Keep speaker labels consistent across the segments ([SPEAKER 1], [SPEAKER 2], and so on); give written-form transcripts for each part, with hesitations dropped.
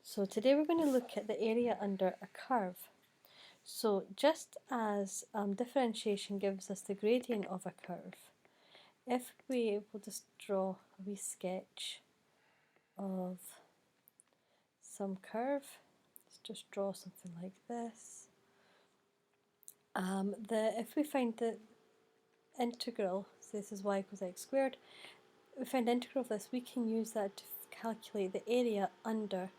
[SPEAKER 1] So today we're going to look at the area under a curve. So just as differentiation gives us the gradient of a curve, if we will just draw a wee sketch of some curve, let's just draw something like this. If we find the integral, so this is y equals x squared, we find the integral of this, we can use that to calculate the area under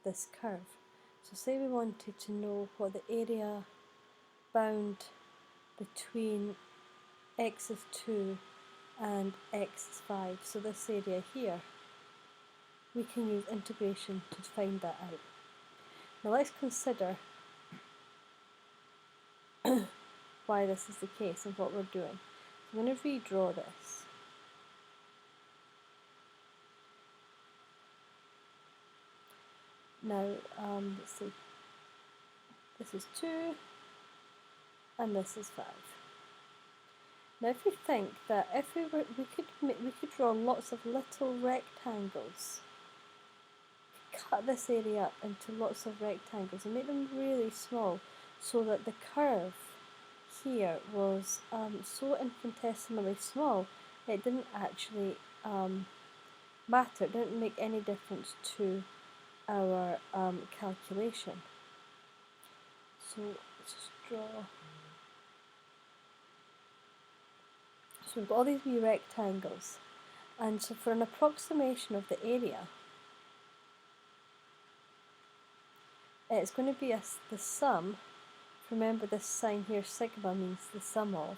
[SPEAKER 1] this curve. So say we wanted to know what the area bound between x is 2 and x is 5, so this area here, we can use integration to find that out. Now let's consider why this is the case and what we're doing. I'm going to redraw this. Now, let's see, this is 2 and this is 5. Now if we think that if we could draw lots of little rectangles, cut this area up into lots of rectangles and make them really small so that the curve here was so infinitesimally small it didn't actually matter, it didn't make any difference to our calculation. So let's just draw. So we've got all these wee rectangles, and so for an approximation of the area, it's going to be the sum. Remember this sign here, sigma, means the sum of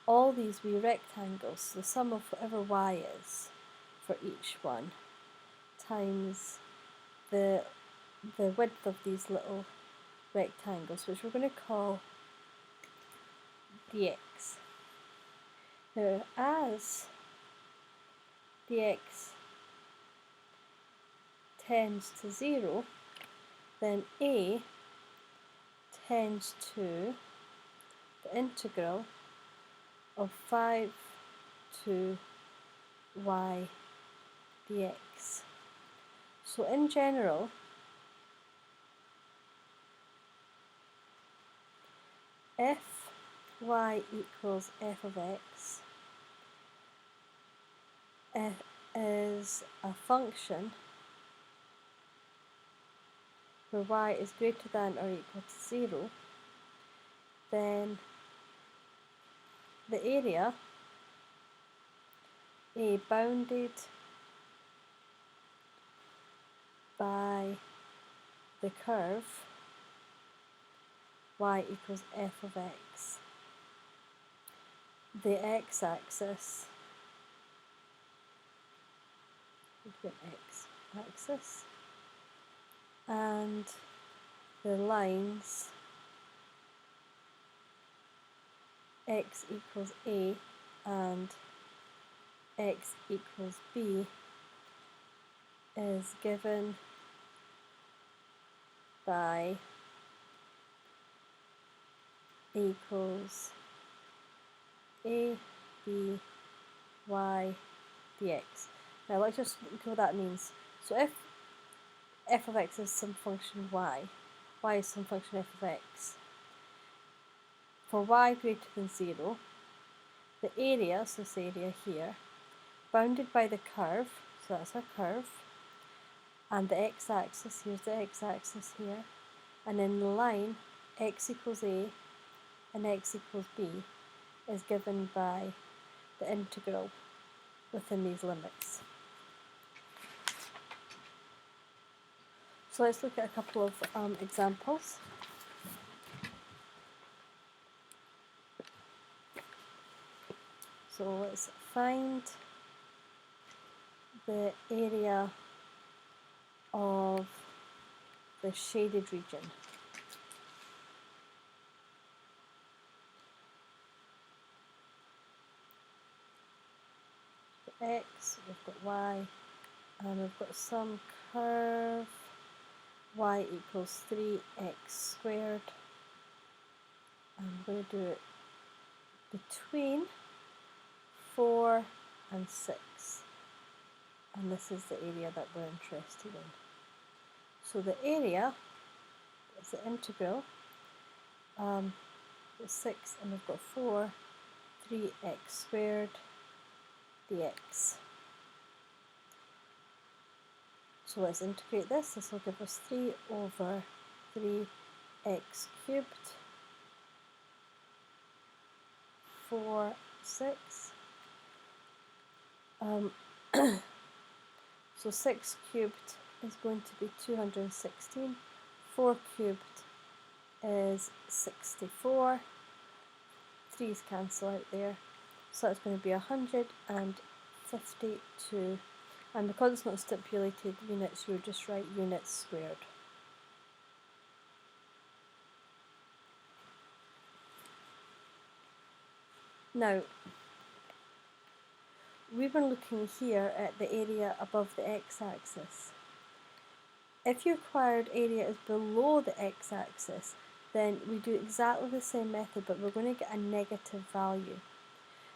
[SPEAKER 1] all these wee rectangles, the sum of whatever y is for each one, times the width of these little rectangles, which we're going to call dx. Now, as dx tends to 0, then a tends to the integral of 5 to y dx. So in general, if y equals f of x is a function where y is greater than or equal to 0, then the area A bounded by the curve y equals f of x, the x-axis, x-axis, and the lines x equals a and x equals b is given by equals a, b, y, dx. Now let's just look at what that means. So if f of x is some function y is some function f of x, for y greater than 0, the area, so this area here, bounded by the curve, so that's our curve, and the x-axis, here's the x-axis here, and in the line x equals a and x equals b is given by the integral within these limits. So let's look at a couple of examples. So let's find the area of the shaded region. X, we've got y, and we've got some curve y equals 3x squared. I'm going to do it between 4 and 6, and this is the area that we're interested in. So the area is the integral, 6, and we've got 4, 3x squared dx. So let's integrate this. This will give us 3 over 3x cubed, 4, 6. So 6 cubed is going to be 216. 4 cubed is 64. 3's cancel out there. So it's going to be 152. And because it's not stipulated units, you just write units squared. Now, we've been looking here at the area above the x-axis. If your required area is below the x-axis, then we do exactly the same method, but we're going to get a negative value.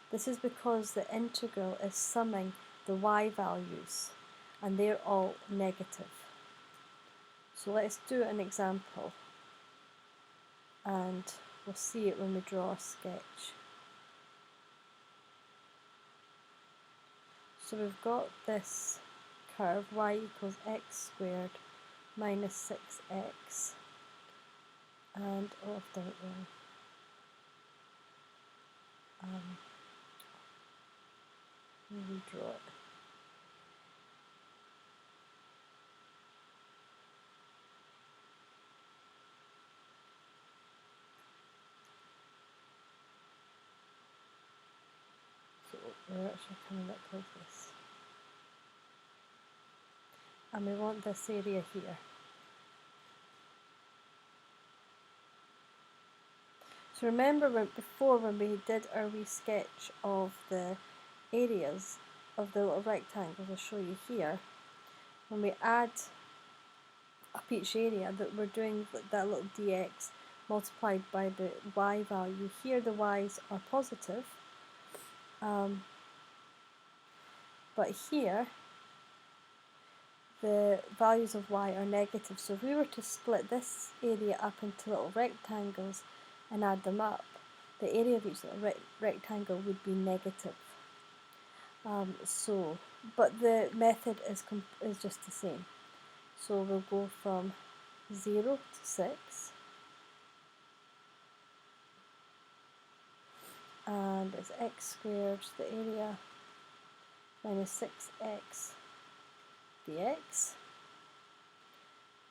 [SPEAKER 1] This is because the integral is summing the y values, and they're all negative. So let's do an example, and we'll see it when we draw a sketch. So we've got this curve, y equals x squared minus 6x, and oh, I've done it wrong. Redraw it. So we're actually coming up like this. And we want this area here. So remember before when we did our wee sketch of the areas of the little rectangles, I'll show you here, when we add up each area, that we're doing that little dx multiplied by the y value. Here the y's are positive, but here the values of y are negative. So if we were to split this area up into little rectangles and add them up, the area of each little rectangle would be negative. But the method is just the same. So we'll go from 0 to 6, and it's x squared, the area, minus 6x dx.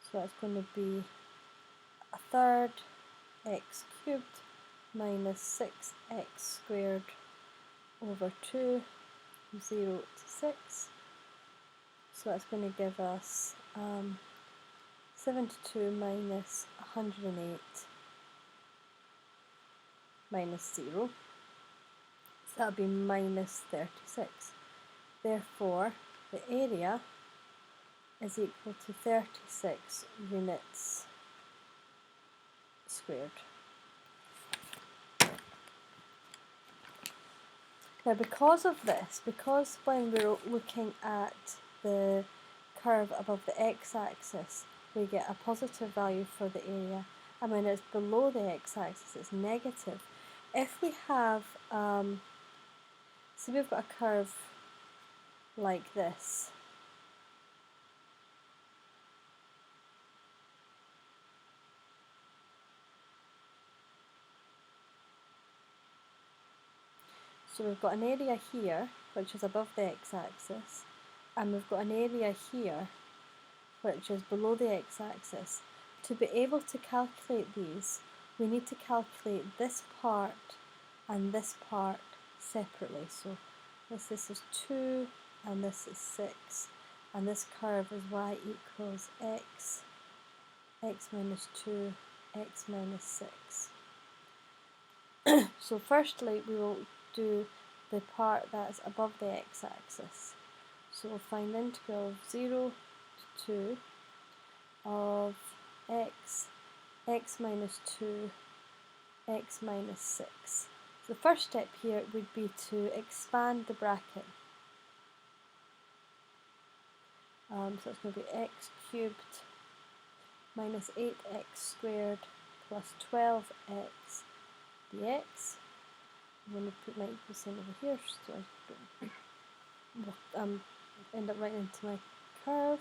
[SPEAKER 1] So that's going to be a third x cubed minus 6x squared over 2, 0 to 6. So that's going to give us 72 minus 108 minus 0. So that would be minus 36. Therefore, the area is equal to 36 units squared. Now because of this, because when we're looking at the curve above the x-axis, we get a positive value for the area, and when it's below the x-axis it's negative. If we have, so we've got a curve like this, so we've got an area here which is above the x-axis, and we've got an area here which is below the x-axis. To be able to calculate these, we need to calculate this part and this part separately. So this is 2 and this is 6, and this curve is y equals x, x minus 2, x minus 6. So firstly we will do the part that's above the x-axis. So we'll find the integral of 0 to 2 of x, x minus 2, x minus 6. So the first step here would be to expand the bracket. So it's going to be x cubed minus 8x squared plus 12x dx. I'm going to put my equal sign over here so I don't end up right into my curve.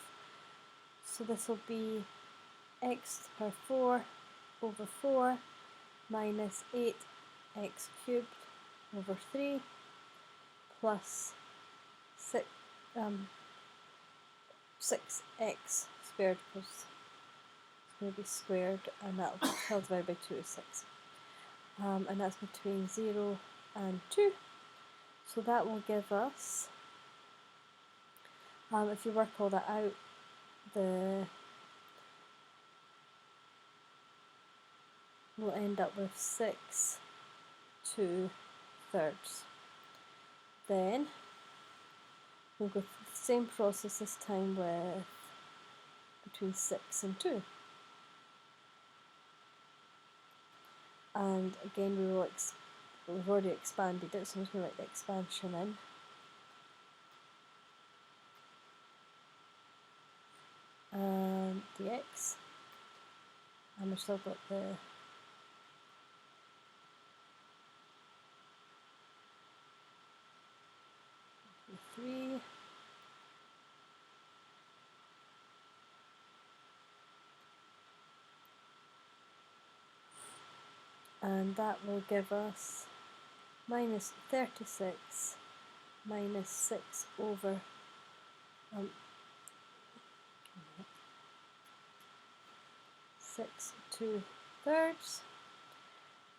[SPEAKER 1] So this will be x to the power 4 over 4 minus 8x cubed over 3 plus 6x squared, because it's going to be squared, and that will be 12 divided by 2 is 6. And that's between 0 and 2. So that will give us, if you work all that out, we'll end up with 6 2/3. Then we'll go through the same process this time with between 6 and 2. And again we've already expanded it, so I'm just going to write the expansion in. And dx, and we've still got the three, and that will give us minus 36 minus 6 over 6 2/3,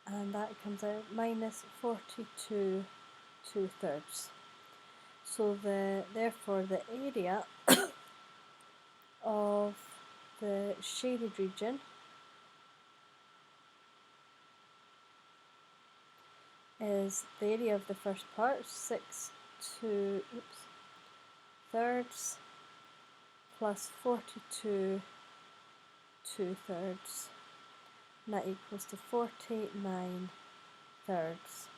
[SPEAKER 1] and that comes out minus 42 2/3. So therefore the area of the shaded region is the area of the first part, 6 2/3 plus 42 2/3, and that equals to 49/3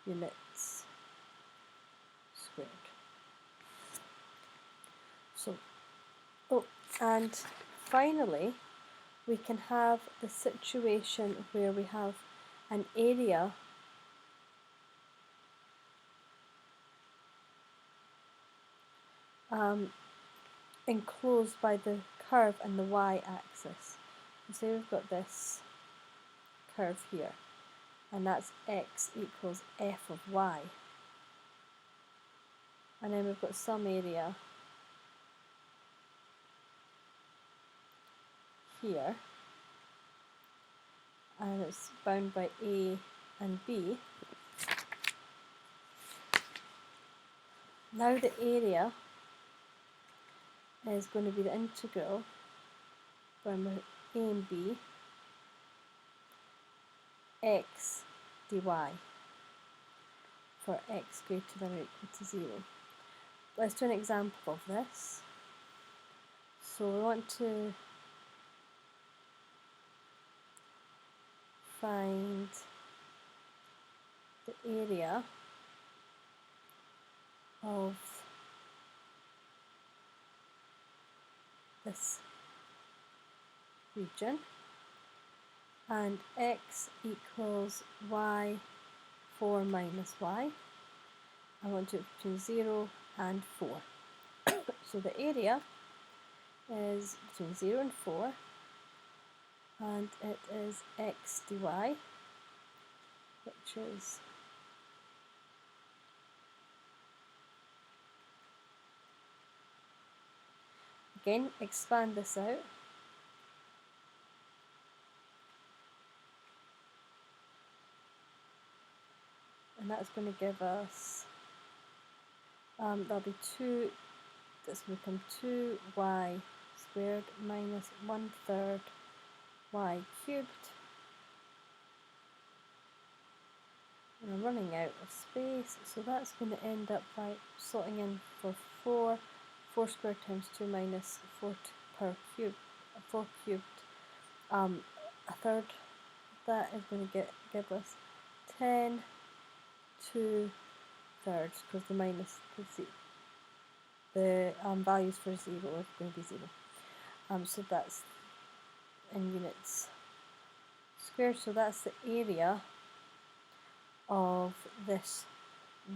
[SPEAKER 1] units squared. So, and finally we can have the situation where we have an area enclosed by the curve and the y-axis. So say we've got this curve here, and that's x equals f of y. And then we've got some area here, and it's bound by a and b. Now the area is going to be the integral from a and b x dy for x greater than or equal to 0. Let's do an example of this. So we want to find the area of this region, and x equals y 4 minus y. I want to between 0 and 4. So the area is between 0 and 4, and it is x dy, which is again, expand this out, and that's going to give us, that'll be 2, this will become 2y squared minus 1/3 y cubed. And I'm running out of space, so that's going to end up by sorting in for 4 squared times 2 minus 4 power cubed, 4 cubed, a third. That is going to give us 10 2/3, because the minus the values for 0 are going to be 0. So that's in units squared. So that's the area of this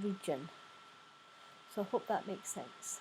[SPEAKER 1] region. So I hope that makes sense.